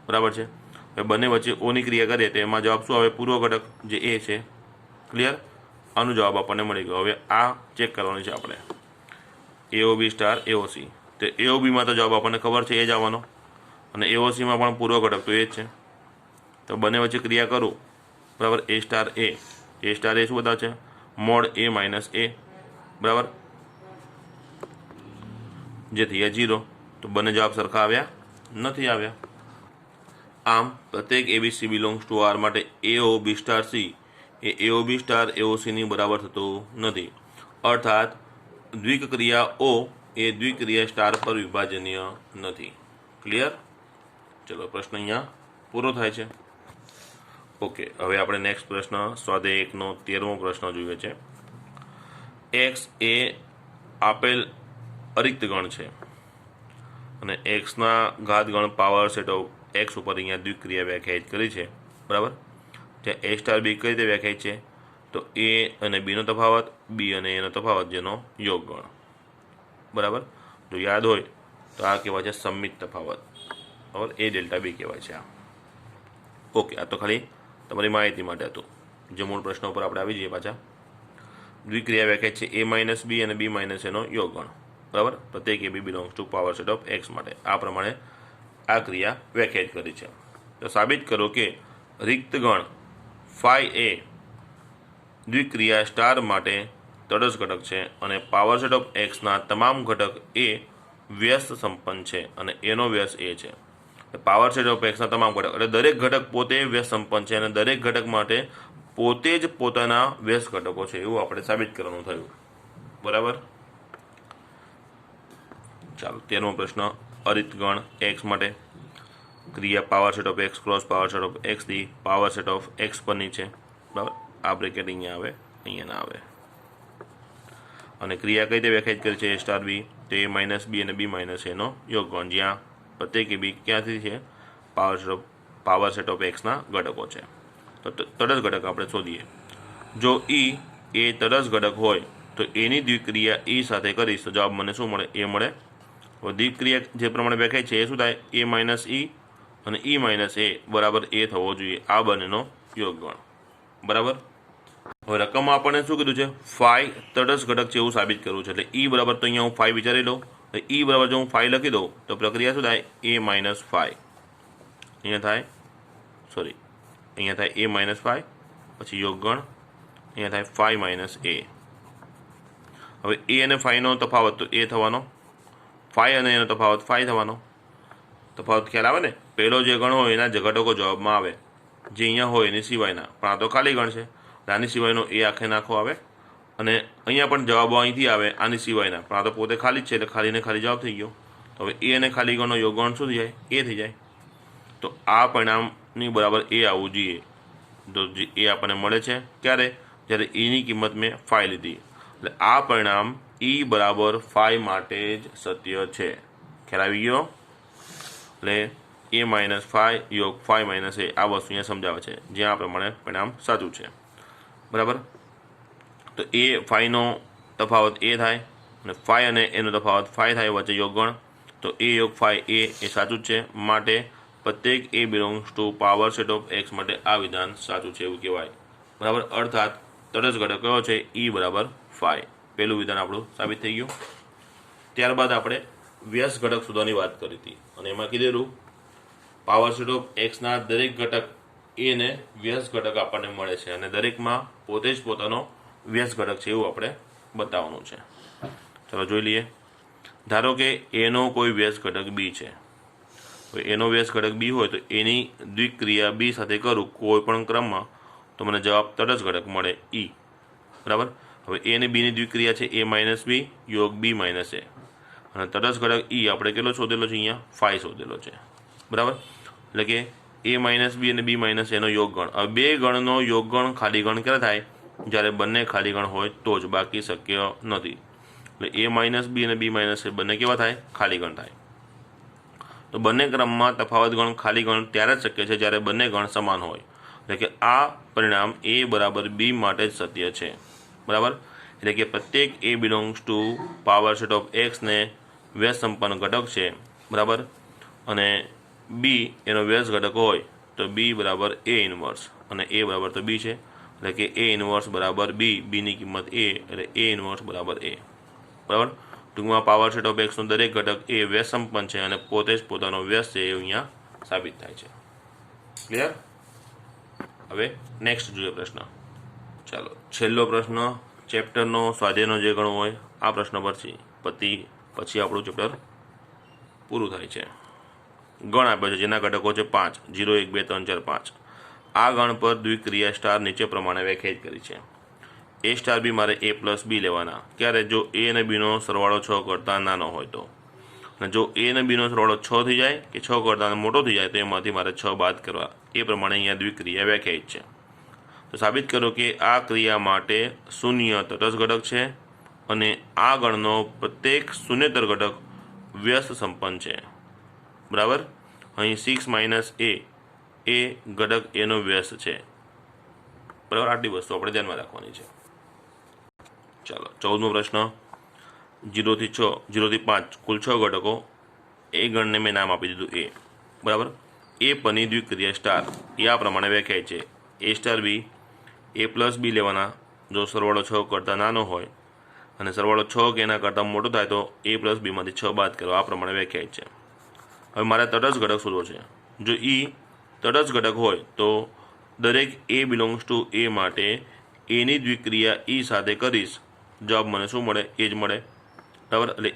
બરાબર છે. હવે બંને વચ્ચે ઓની ક્રિયા કરીએ તો એમાં જવાબ શું આવે? પૂર્વ ઘટક જે એ છે. ક્લિયર? આનો જવાબ આપણને મળી ગયો. હવે આ ચેક કરવાની છે આપણે. એઓ બી સ્ટાર એઓ સી, તો AOBમાં તો જવાબ આપણને ખબર છે એ જ આવવાનો, અને AOCમાં પણ પૂર્વ ઘટક તો એ જ છે. તો બંને વચ્ચે ક્રિયા કરું, બરાબર. A સ્ટાર એ શું બતાવે છે? મોડ A માઇનસ A, બરાબર, જે થયા 0. તો બંને જવાબ સરખા આવ્યા નથી આવ્યા. આમ પ્રત્યેક ABC બિલોંગ્સ ટુ R માટે AOB સ્ટાર C એ AOB સ્ટાર AOCની બરાબર થતું નથી. અર્થાત દ્વિક્રિયા O એ દ્વિક્રિયા સ્ટાર પર વિભાજનીય નથી. ક્લિયર? ચલો, પ્રશ્ન અહીંયા પૂરો થાય છે. ઓકે, હવે આપણે નેક્સ્ટ પ્રશ્ન સ્વાધ્યાય 1નો 13મો પ્રશ્ન જોઈએ છે. x એ આપેલ અરિક્ત ગણ છે અને એક્સના ઘાત ગણ પાવર સેટ ઓફ એક્સ ઉપર અહીંયા દ્વિક્રિયા વ્યાખ્યાયિત કરી છે, બરાબર. ત્યાં A સ્ટાર B કઈ રીતે વ્યાખ્યાયિત છે? તો A અને Bનો તફાવત, B અને Aનો તફાવત, જેનો યોગ ગણ, બરાબર. જો યાદ હોય તો આ કહેવાય છે સંમિત તફાવત, બરાબર. A ડેલ્ટા B કહેવાય છે આ. ઓકે, આ તો ખાલી તમારી માહિતી માટે હતું. જે મૂળ પ્રશ્ન ઉપર આપણે આવી જઈએ પાછા. દ્વિક્રિયા વ્યાખ્યાયિત છે A માઇનસ B અને B માઇનસ Aનો યોગ ગણ, બરાબર. પ્રત્યેક AB belongs to power set of x માટે આ પ્રમાણે આ ક્રિયા વ્યાખ્યાયિત કરી છે. તો સાબિત કરો કે રિક્ત ગણ ફાઈ એ દ્વિક્રિયા સ્ટાર માટે તટસ્થ ઘટક છે અને પાવર સેટ ઓફ એક્સના તમામ ઘટક એ વ્યસ્ત સંપન્ન છે અને એનો વ્યસ્ત એ છે. પાવર સેટ ઓફ એક્સના તમામ ઘટક એટલે દરેક ઘટક પોતે વ્યસ્ત સંપન્ન છે અને દરેક ઘટક માટે પોતે જ પોતાના વ્યસ્ત ઘટકો છે, એવું આપણે સાબિત કરવાનું થયું, બરાબર. ચાલો, 13મો પ્રશ્ન અરિત ગણ એક્સ માટે ક્રિયા power set of x cross power set of x દી પાવર સેટ ઓફ એક્સ પરની છે, બરાબર. આ બ્રેકેટ અહીંયા આવે, અહીંયા ના આવે. અને ક્રિયા કઈ રીતે વ્યાખ્યાયિત કરી છે? A સ્ટાર B તો A માઇનસ B અને B માઇનસ Aનો યોગ ગણ, જ્યાં પ્રત્યેક B ક્યાંથી છે? પાવર સેટ ઓફ એક્સના ઘટકો છે. તો તટસ્થ ઘટક આપણે શોધીએ. જો E એ તટસ્થ ઘટક હોય તો એની દ્વિક્રિયા E સાથે કરીશ તો જવાબ મને શું મળે? A મળે. દ્વિક્રિયા જે પ્રમાણે વ્યાખ્યાય છે એ શું થાય? A માઇનસ E અને E માઇનસ A બરાબર A થવો જોઈએ, આ બંનેનો યોગ ગણ, બરાબર. હવે રકમમાં આપણને શું કીધું છે? ફાઈ તટસ્થ ઘટક છે એવું સાબિત કરવું છે. એટલે E બરાબર, તો અહીંયા હું ફાઈ વિચારી લઉં. E બરાબર જો હું ફાઈ લખી દઉં તો પ્રક્રિયા શું થાય? A minus phi. અહીંયા થાય A માઇનસ ફાઈ, પછી યોગ ગણ, અહીંયા થાય ફાઈ માઇનસ A. હવે A અને ફાઈનો તફાવત તો A થવાનો, ફાઈ અને એનો તફાવત ફાઈ થવાનો. તફાવત ખ્યાલ આવે ને? પહેલો જે ગણ હોય એના ઘટકો જવાબમાં આવે, જે અહીંયા હોય એની સિવાયના, પણ આ તો ખાલી ગણ છે. આની સિવાયનો એ આખે નાખો આવે, અને અહીંયા પણ જવાબો અહીંથી આવે આની સિવાયના, પણ આ તો પોતે ખાલી જ છે એટલે ખાલીને ખાલી જવાબ થઈ ગયો. તો હવે એ અને ખાલી ગણનો યોગ ગણ શું થઈ જાય? એ થઈ જાય. તો આ પરિણામની બરાબર એ આવવું જોઈએ. તો એ આપણને મળે છે ક્યારે? જ્યારે એની કિંમત મેં ફાઈ લીધી. એટલે આ પરિણામ E બરાબર ફાઈ માટે જ સત્ય છે. ખ્યાલ આવી ગયો? એટલે A માઇનસ ફાઈ યોગ ફાઈ માઇનસ A આ વસ્તુ અહીંયા સમજાવે છે, જ્યાં આ પ્રમાણે પરિણામ સાચું છે, બરાબર. તો એ ફાઈનો તફાવત એ થાય અને ફાઈ અને એનો તફાવત ફાઈ થાય, વચ્ચે યોગ ગણ. તો A યોગ ફાઈ એ સાચું જ છે. માટે પ્રત્યેક A belongs to power set of x માટે આ વિધાન સાચું છે એવું કહેવાય, બરાબર. અર્થાત તટસ્થ ઘટક કયો છે? E બરાબર ફાઈ. પહેલું વિધાન આપણું સાબિત થઈ ગયું. ત્યારબાદ આપણે વ્યસ્ત ઘટક શોધવાની વાત કરી હતી અને એમાં કીધેલું પાવર સેટ ઓફ એક્સના દરેક ઘટક એને વ્યસ્ત ઘટક આપણને મળે છે અને દરેકમાં પોતે જ પોતાનો વ્યસ્ત ઘટક છે એવું આપણે બતાવવાનું છે. ચાલો જોઈ લઈએ. ધારો કે એનો કોઈ વ્યસ્ત ઘટક B છે. એનો વ્યસ્ત ઘટક B હોય તો એની દ્વિક્રિયા B સાથે કરું કોઈ પણ ક્રમમાં તો મને જવાબ તટસ્થ ઘટક મળે E, બરાબર. હવે A અને Bની દ્વિક્રિયા છે A માઇનસ B યોગ B માઇનસ A, અને તટસ્થ ઘટક E આપણે કેટલો શોધેલો છે? અહીંયા ફાઈ શોધેલો છે, બરાબર. એટલે કે A માઇનસ B અને B માઇનસ એનો યોગ ગણ. હવે બે ગણનો યોગ ગણ ખાલી ગણ ક્યારે થાય? જ્યારે બંને ખાલી ગણ હોય તો જ, બાકી શક્ય નથી. એટલે A માઇનસ B અને B માઇનસ એ બંને કેવા થાય? ખાલી ગણ થાય. તો બંને ક્રમમાં તફાવત ગણ ખાલી ગણ ત્યારે જ શક્ય છે જ્યારે બંને ગણ સમાન હોય. એટલે કે આ પરિણામ A બરાબર B માટે જ સત્ય છે, બરાબર. એટલે કે પ્રત્યેક A belongs to power set of એક્સને વ્યસ્ત સંપન્ન ઘટક છે, બરાબર. અને B એનો વ્યસ્ત ઘટક હોય તો B બરાબર A ઇન્વર્સ અને A બરાબર તો B છે. એટલે કે A ઇન્વર્સ બરાબર B, Bની કિંમત A એટલે A ઇન્વર્સ બરાબર A, બરાબર. ટૂંકમાં પાવર સેટ ઓફ એક્સનો દરેક ઘટક એ વ્યસ્ત સંપન્ન છે અને પોતે જ પોતાનો વ્યસ્ત છે એ અહીંયા સાબિત થાય છે. ક્લિયર? હવે નેક્સ્ટ જોઈએ પ્રશ્ન. ચાલો છેલ્લો પ્રશ્ન ચેપ્ટરનો સ્વાધ્યાયનો જે ગણો હોય આ પ્રશ્ન પછી આપણું ચેપ્ટર પૂરું થાય છે. ગણ આપ્યો છે જેના ઘટકો છે 5, 0, 1, 2, 3, 4, 5. આ ગણ પર દ્વિક્રિયા સ્ટાર નીચે પ્રમાણે વ્યાખ્યાયિત કરી છે. એ સ્ટાર બી મારે a પ્લસ બી લેવાના. ક્યારે? જો a અને બીનો સરવાળો 6 કરતાં નાનો હોય તો. અને જો a અને બીનો સરવાળો 6 થઈ જાય કે 6 કરતાં મોટો થઈ જાય તો એમાંથી મારે 6 બાદ કરવા. એ પ્રમાણે અહીંયા દ્વિક્રિયા વ્યાખ્યાયિત છે. તો સાબિત કરો કે આ ક્રિયા માટે શૂન્ય તટસ્થ ઘટક છે અને આ ગણનો પ્રત્યેક શૂન્યતર ઘટક વ્યસ્ત સંપન્ન છે. બરાબર? અહીં 6 માઇનસ a એ ઘટક એનો વ્યસ્ત છે. બરાબર? આટલી વસ્તુ આપણે ધ્યાનમાં રાખવાની છે. ચાલો 14મો પ્રશ્ન. 0 થી 6, 0 થી 5 કુલ 6 ઘટકો. એ ગણને મેં નામ આપી દીધું a. બરાબર? એ પરની દ્વિક્રિયા સ્ટાર એ આ પ્રમાણે વ્યાખ્યાય છે. a star B a plus B લેવાના. જો સરવાળો 6 કરતાં નાનો હોય અને સરવાળો 6 કે એના કરતાં મોટો થાય તો a પ્લસ બીમાંથી 6 બાદ કરવા. આ પ્રમાણે વ્યાખ્યાય છે. હવે મારે તટસ્થ ઘટક શોધવો છે. જો e તટસ્થ ઘટક હોય તો દરેક a બિલોંગ્સ ટુ a માટે એની દ્વિક્રિયા e સાથે કરીશ. જવાબ મને શું મળે? એ જ મળે. બરાબર? એટલે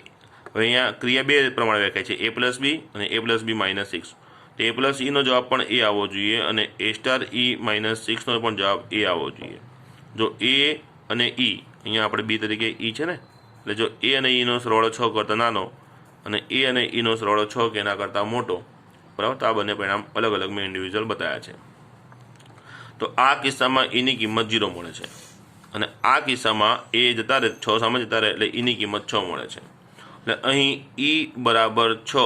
હવે અહીંયા ક્રિયા બે પ્રમાણે વ્યાખ્યાય છે, a પ્લસ બી અને a પ્લસ બી માઇનસ 6. તો a પ્લસ ઈનો જવાબ પણ એ આવવો જોઈએ અને a સ્ટાર e માઇનસ 6નો પણ જવાબ એ આવવો જોઈએ. જો a અને e અહીંયા આપણે બી તરીકે e છે ને, એટલે જો a અને ઈનો સરવાળો 6 કરતાં નાનો અને a અને ઈનો સરવાળો 6 કે એના કરતાં મોટો, બરાબર? તો આ બંને પરિણામ અલગ અલગ મેં ઇન્ડિવિજ્યુઅલ બતાવ્યા છે. તો આ કિસ્સામાં eની કિંમત 0 મળે છે અને આ કિસ્સામાં a જતા રહે, 6 સામે જતા રહે એટલે eની કિંમત 6 મળે છે. એટલે અહીં e બરાબર 6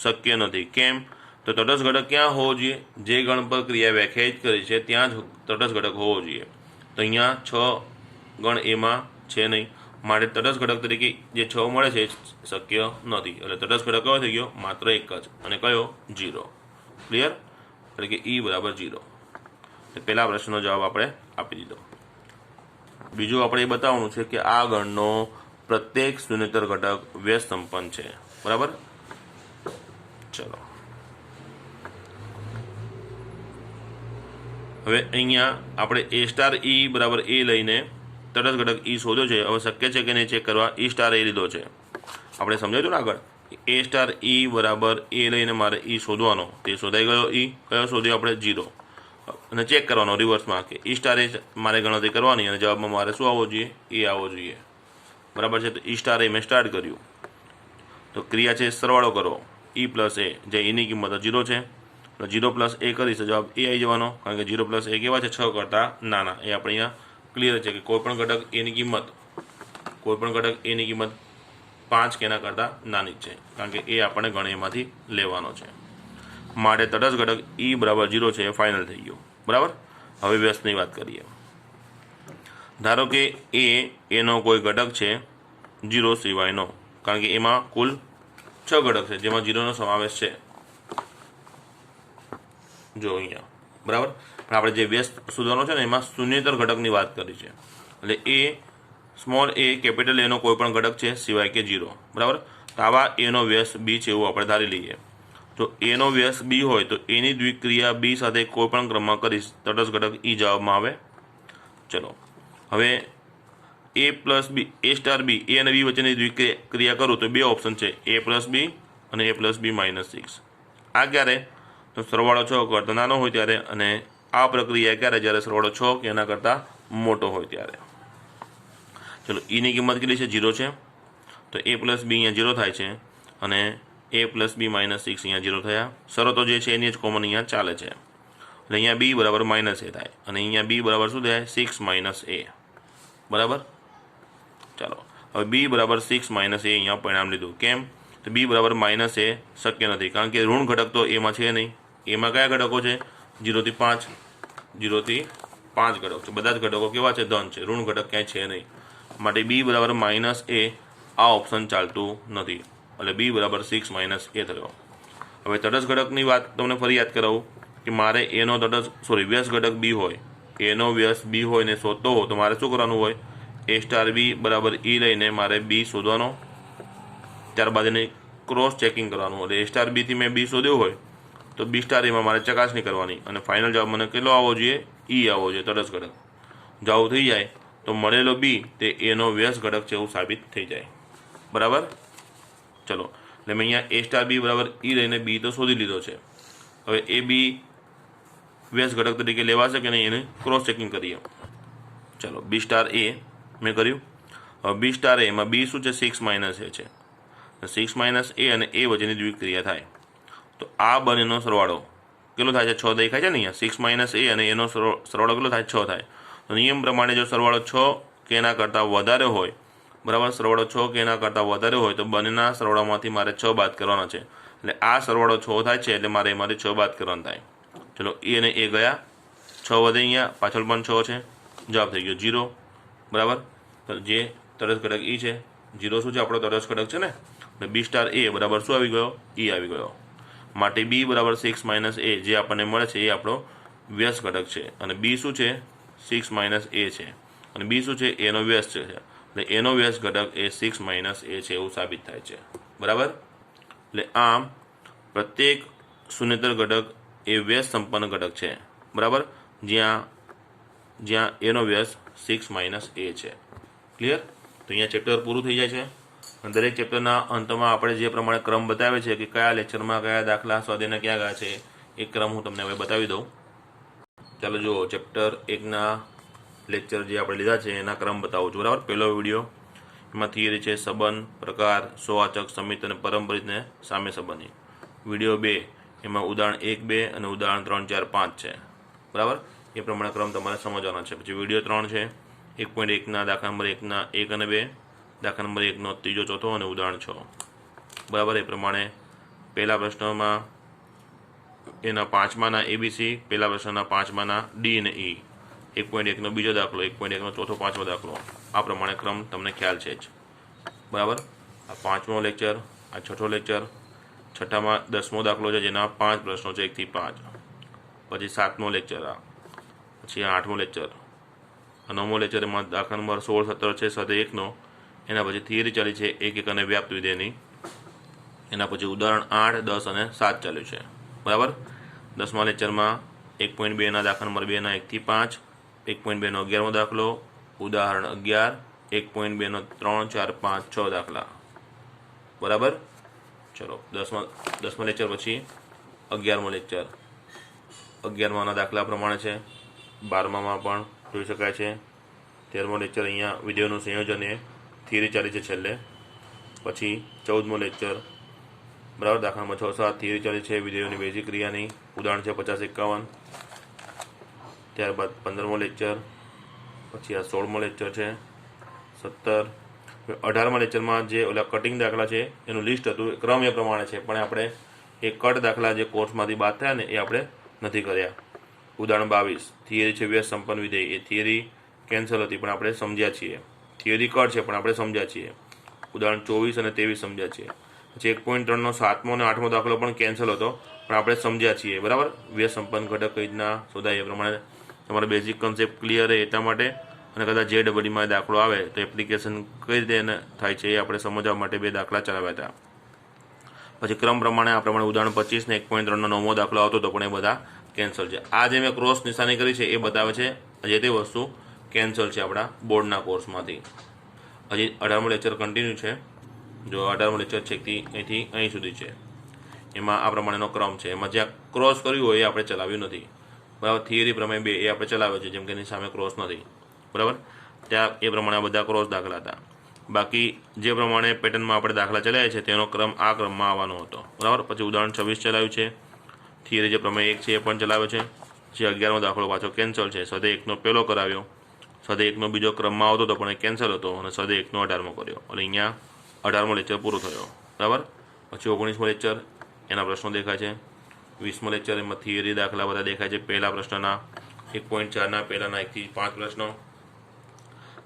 શક્ય નથી. કેમ? તો તટસ્થ ઘટક ક્યાં હોવો જોઈએ? જે ગણ પર ક્રિયા વ્યાખ્યાયિત કરી છે ત્યાં જ તટસ્થ ઘટક હોવો જોઈએ. તો અહીંયા 6 ગણ એમાં છે નહીં, માટે તટસ્થ ઘટક તરીકે જે 6 મળે છે શક્ય નથી. એટલે તટસ્થ ઘટક કયો થઈ ગયો? માત્ર એક જ. અને કયો? 0. ક્લિયર? એટલે કે e બરાબર 0. પહેલા પ્રશ્નનો જવાબ આપણે આપી દીધો. બીજું આપણે એ બતાવવાનું છે કે આ ગણનો પ્રત્યેક શૂન્યતર ઘટક વ્યસ્ત સંપન્ન છે. બરાબર? ચલો હવે અહીંયા આપણે a સ્ટાર e બરાબર a લઈને તટસ્થ ઘટક e શોધ્યો છે. હવે શક્ય છે કે નહીં ચેક કરવા. e સ્ટાર a લીધો છે, આપણે સમજાયું ને આગળ. a સ્ટાર e બરાબર a લઈને મારે e શોધવાનો. તે શોધાઈ ગયો. e કયો શોધ્યો આપણે? 0. અને ચેક કરવાનો રિવર્સમાં કે e સ્ટાર એ મારે ગણતરી કરવાની અને જવાબમાં મારે શું આવવો જોઈએ? એ આવવો જોઈએ. બરાબર છે? તો e સ્ટાર એ મેં સ્ટાર્ટ કર્યું. તો ક્રિયા છે સરવાળો કરો e પ્લસ a, જે eની કિંમત 0 છે. 0 પ્લસ a કરીશ તો જવાબ એ આવી જવાનો, કારણ કે 0 પ્લસ a કેવા છે? 6 કરતાં નાના. એ આપણે અહીંયા ક્લિયર છે કે કોઈપણ ઘટક એની કિંમત 5 કે એના કરતાં નાની જ છે, કારણ કે એ આપણે ગણેમાંથી લેવાનો છે. માટે તટસ્થ ઘટક e બરાબર 0 છે એ ફાઇનલ થઈ ગયું. બરાબર? હવે વ્યસ્તની વાત કરીએ. ધારો કે એનો કોઈ ઘટક છે 0 સિવાયનો, કારણ કે એમાં કુલ 6 ઘટક છે જેમાં 0નો સમાવેશ છે. જો અહીંયા, બરાબર? આપણે જે વ્યસ્ત શોધવાનો છે ને એમાં શૂન્યતર ઘટકની વાત કરી છે. એટલે એ સ્મોલ a કેપિટલ એનો કોઈ પણ ઘટક છે સિવાય કે 0. બરાબર? તો આવા એનો વ્યસ્ત બી છે એવું આપણે ધારી લઈએ. તો એનો વ્યસ્ત બી હોય તો એની દ્વિક્રિયા બી સાથે કોઈ પણ ક્રમમાં કરીશ, તટસ્થ ઘટક e જવાબમાં આવે. ચલો હવે a plus B, a star B, a અને બી વચ્ચેની દ્વિક્રિયા કરું તો બે ઓપ્શન છે, a પ્લસ બી અને a પ્લસ બી માઇનસ 6. આ ક્યારે? તો સરવાળો 6 કરતાં નાનો હોય ત્યારે, અને આ પ્રક્રિયા ક્યારે? જ્યારે સરવાળો 6 કે એના કરતાં મોટો હોય ત્યારે. ચલો eની કિંમત કેટલી છે? 0 છે. તો a પ્લસ બી અહીંયા 0 થાય છે અને a પ્લસ બી માઇનસ 6 અહીંયા 0 થયા. શરતો જે છે એની જ કોમન અહીંયા ચાલે છે. એટલે અહીંયા b બરાબર માઇનસ a થાય અને અહીંયા b બરાબર શું થાય? 6 માઇનસ a. બરાબર? ચાલો હવે b બરાબર 6 માઇનસ a અહીંયા પરિણામ લીધું. કેમ? તો b બરાબર માઇનસ a શક્ય નથી, કારણ કે ઋણ ઘટક તો એમાં છે નહીં. એમાં કયા ઘટકો છે? 0 થી 5. 0 થી 5 ઘટકો છે. બધા જ ઘટકો કેવા છે? ધન છે. ઋણ ઘટક ક્યાંય છે નહીં. માટે b બરાબર માઇનસ a આ ઓપ્શન ચાલતું નથી. એટલે b બરાબર 6 માઇનસ a થયો. હવે તટસ્થ ઘટકની વાત તમને ફરી યાદ કરાવું કે મારે એનો વ્યસ્ત ઘટક b હોય, એનો વ્યસ્ત b હોય ને શોધતો હોય તો મારે શું કરવાનું હોય? a સ્ટાર b બરાબર e લઈને મારે b શોધવાનો. ત્યારબાદ એને ક્રોસ ચેકિંગ કરવાનું, એટલે A સ્ટાર બીથી મેં બી શોધ્યું હોય તો B સ્ટાર એમાં મારે ચકાસણી કરવાની અને ફાઇનલ જવાબ મને કેટલો આવવો જોઈએ? E આવવો જોઈએ, તટસ્થ ઘટક. જો આવું થઈ જાય તો મળેલો બી તે એનો વ્યસ્ત ઘટક છે એવું સાબિત થઈ જાય. બરાબર. ચલો, એટલે મેં અહીંયા A સ્ટાર બી બરાબર E લઈને બી તો શોધી લીધો છે. હવે એ બી વ્યસ્ત ઘટક તરીકે લેવાશે કે નહીં એને ક્રોસ ચેકિંગ કરીએ. ચલો, બી સ્ટાર એ મેં કર્યું. હવે બી સ્ટાર એમાં બી શું છે? 6 માઇનસ એ છે. 6 માઇનસ એ અને એ વચ્ચેની દ્વિક્રિયા થાય તો આ બંનેનો સરવાળો કેટલો થાય છે? 6 દેખાય છે ને અહીંયા. 6 માઇનસ એ અને એનો સરવાળો કેટલો થાય? 6 થાય. તો નિયમ પ્રમાણે જો સરવાળો 6 કે એના કરતાં વધારે હોય, બરાબર, સરવાળો 6 કે એના કરતાં વધારે હોય તો બંનેના સરવાળામાંથી મારે 6 બાદ કરવાના છે. એટલે આ સરવાળો 6 થાય છે એટલે મારે એમાંથી 6 બાદ કરવાના થાય. ચલો, એ અને એ ગયા, 6 વધે, અહીંયા પાછળ પણ 6 છે, જવાબ થઈ ગયો 0. બરાબર. તો જે તટસ્થ ઘટક E છે, 0 શું છે? આપણો તટસ્થ ઘટક છે ને. એટલે બી સ્ટાર એ બરાબર શું આવી ગયો? E આવી ગયો. માટે બી બરાબર 6 માઇનસ એ જે આપણને મળે છે એ આપણો વ્યસ્ત ઘટક છે. અને બી શું છે? 6 માઇનસ એ છે. અને બી શું છે? એનો વ્યસ્ત છે. એટલે એનો વ્યસ્ત ઘટક એ 6 માઇનસ એ છે એવું સાબિત થાય છે. બરાબર. એટલે આમ પ્રત્યેક શૂન્યતર ઘટક એ વ્યસ્ત સંપન્ન ઘટક છે. બરાબર. જ્યાં એનો વ્યસ્ત 6 માઇનસ એ છે. ક્લિયર? તો અહીંયા ચેપ્ટર પૂરું થઈ જાય છે. દરેક ચેપ્ટરના અંતમાં આપણે જે પ્રમાણે ક્રમ બતાવે છે કે કયા લેક્ચરમાં કયા દાખલા સ્વાધ્યાયના ક્યાં ગયા છે એ ક્રમ હું તમને હવે બતાવી દઉં. ચાલો જુઓ, ચેપ્ટર 1ના લેક્ચર જે આપણે લીધા છે એના ક્રમ બતાવું છું. બરાબર. પહેલો વિડીયો એમાં થિયરી છે સંબંધ, પ્રકાર, સ્વવાચક, સમિત અને પરંપરિતને સામે સંબંધી. વિડીયો 2 એમાં ઉદાહરણ 1, 2 અને ઉદાહરણ 3, 4, 5 છે. બરાબર. એ પ્રમાણે ક્રમ તમારે સમજવાનો છે. પછી વિડીયો 3 છે 1.1ના દાખલા નંબર 1ના 1 અને 2, દાખલા નંબર 1નો ત્રીજો, ચોથો અને ઉદાહરણ 6. બરાબર. એ પ્રમાણે પહેલા પ્રશ્નમાં એના 5માના ABC, પહેલા પ્રશ્નના 5માના D અને E, 1.1નો બીજો દાખલો, 1.1નો ચોથો, 5મો દાખલો. આ પ્રમાણે ક્રમ તમને ખ્યાલ છે જ. બરાબર. આ 5મો લેક્ચર, આ 6થો લેક્ચર, 6થામાં 10મો દાખલો છે જેના 5 પ્રશ્નો છે 1 થી 5. પછી 7મો લેક્ચર, પછી 8મો લેક્ચર, 9મો લેક્ચર એમાં દાખલા નંબર 16, 17 છે સ્વાધ્યાય 1નો. એના પછી થિયરી ચાલી છે 1, 1 અને વ્યાપ્ત વિધેયની. એના પછી ઉદાહરણ 8, 10 અને 7 ચાલ્યું છે. બરાબર. 10મા લેક્ચરમાં 1.2ના દાખલા નંબર 2ના 1 થી 5, 1.2નો 11મો દાખલો, ઉદાહરણ 11, 1.2નો 3, 4, 5, 6 દાખલા. બરાબર. ચલો, 10મા લેક્ચર પછી 11મો લેક્ચર. 11માના દાખલા પ્રમાણે છે, 12મામાં પણ જોઈ શકાય છે. 13મો લેક્ચર અહીંયા વિધેયોનું સંયોજન એ થિયરી ચાલી છે છેલ્લે. પછી 14મો લેક્ચર, બરાબર, દાખલા નંબર 6, 7 થિયરી ચાલી છે વિધેયોની બેઝિક ક્રિયાની. ઉદાહરણ છે 50, 51. ત્યારબાદ 15મો લેક્ચર, પછી આ 16મો લેક્ચર છે 17. 18મા લેક્ચરમાં જે ઓલા કટિંગ દાખલા છે એનું લિસ્ટ હતું, ક્રમ એ પ્રમાણે છે, પણ આપણે એ કટ દાખલા જે કોર્સમાંથી બાદ થયા ને એ આપણે નથી કર્યા. ઉદાહરણ 22 થિયરી છે વ્યસ્ત સંપન્ન વિધેય. એ થિયરી કેન્સલ હતી પણ આપણે સમજ્યા છીએ. થિયરી કટ છે પણ આપણે સમજ્યા છીએ. ઉદાહરણ 24 અને 23 સમજ્યા છીએ. પછી 1.3નો 7મો અને 8મો દાખલો પણ કેન્સલ હતો પણ આપણે સમજ્યા છીએ. બરાબર. વ્યસ્ત સંપન્ન ઘટક કઈ રીતના શોધાય એ પ્રમાણે તમારે બેઝિક કન્સેપ્ટ ક્લિયર રહે એટલા માટે. અને કદાચ JEE દાખલો આવે તો એપ્લિકેશન કઈ રીતે થાય છે એ આપણે સમજવા માટે 2 દાખલા ચલાવ્યા હતા. પછી ક્રમ પ્રમાણે આ પ્રમાણે ઉદાહરણ 25 ને 1.3નો 9મો દાખલો આવતો હતો પણ એ બધા કેન્સલ છે. આ જે મેં ક્રોસ નિશાની કરી છે એ બતાવે છે જે તે વસ્તુ કેન્સલ છે આપણા બોર્ડના કોર્સમાંથી. હજી 18મો લેક્ચર કન્ટિન્યુ છે. જો 18મો લેક્ચર છે અહીંથી અહીં સુધી છે. એમાં આ પ્રમાણેનો ક્રમ છે. એમાં જ્યાં ક્રોસ કર્યું હોય એ આપણે ચલાવ્યું નથી. બરાબર. થિયરી પ્રમેય 2 એ આપણે ચલાવ્યો છે જેમ કે એની સામે ક્રોસ નથી. બરાબર. ત્યાં એ પ્રમાણે આ બધા ક્રોસ દાખલા હતા. બાકી જે પ્રમાણે પેટર્નમાં આપણે દાખલા ચલાવ્યા છે તેનો ક્રમ આ ક્રમમાં આવવાનો હતો. બરાબર. પછી ઉદાહરણ 26 ચલાવ્યું છે. થિયરી જે પ્રમેય 1 છે એ પણ ચલાવ્યો છે. જે 11મો દાખલો પાછો કેન્સલ છે. સ્વાધ્યાય 1નો પહેલો કરાવ્યો. સ્વાધ્યાય 1નો બીજો ક્રમમાં આવતો હતો પણ એ કેન્સલ હતો અને સ્વાધ્યાય 1નો 18મો કર્યો. એટલે અહીંયા 18મો લેક્ચર પૂરો થયો. બરાબર. પછી 19મો લેક્ચર, એના પ્રશ્નો દેખાય છે. 20મો લેક્ચર, એમાં થિયરી દાખલા બધા દેખાય છે. પહેલા પ્રશ્નના 1.4ના પહેલાના 1 થી 5 પ્રશ્નો.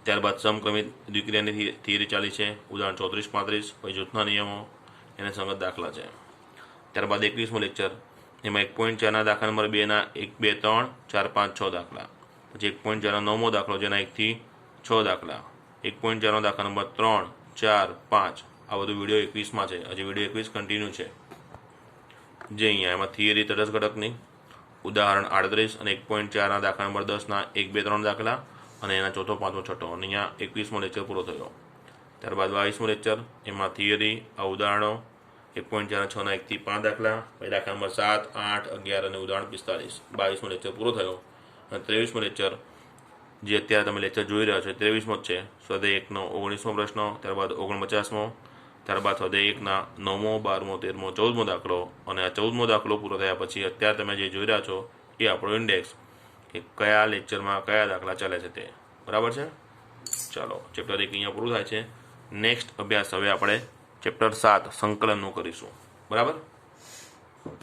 ત્યારબાદ સમક્રમિત દ્વિક્રિયાની થિયરી ચાલી છે. ઉદાહરણ 34, 35. પછી જૂથના નિયમો, એને સંગત દાખલા છે. ત્યારબાદ 21મો લેક્ચર, એમાં 1.4ના દાખલા નંબર 2ના 1, 2, 3, 4, 5, 6 દાખલા. પછી 1.4નો 9મો દાખલો જેના 1 થી 6 દાખલા. 1.4નો દાખલા નંબર 3, 4, 5 આ બધું વિડીયો 21માં છે, હજી વિડીયો 21 કન્ટિન્યુ છે. જે અહીંયા એમાં થિયરી તટસ્થ ઘટકની ઉદાહરણ 38 અને 1.4ના દાખલા નંબર 10ના 1, 2, 3 દાખલા અને એના ચોથો, પાંચમો, છઠ્ઠો અને અહીંયા 21મો લેક્ચર પૂરો થયો. ત્યારબાદ 22મો લેક્ચર, એમાં થિયરી, આ ઉદાહરણો 1.4, 6ના 1 થી 5 દાખલા, પછી દાખલા નંબર 7, 8, 11 અને ઉદાહરણ 45. 22મો લેક્ચર પૂરો થયો. અને 23મો લેક્ચર, જે અત્યારે તમે લેક્ચર જોઈ રહ્યા છો 23મો જ છે. સ્વાધ્યાય 1નો 19મો પ્રશ્ન, ત્યારબાદ 49મો, ત્યારબાદ સ્વાધ્યાય 1ના 9મો, 12મો, 13મો, 14મો દાખલો. અને આ 14મો દાખલો પૂરો થયા પછી અત્યારે તમે જે જોઈ રહ્યા છો એ આપણો ઇન્ડેક્સ, કે કયા લેક્ચરમાં કયા દાખલા ચાલે છે તે. બરાબર છે. ચાલો, ચેપ્ટર 1 અહીંયા પૂરું થાય છે. નેક્સ્ટ અભ્યાસ હવે આપણે ચેપ્ટર 7 સંકલનનું કરીશું. બરાબર.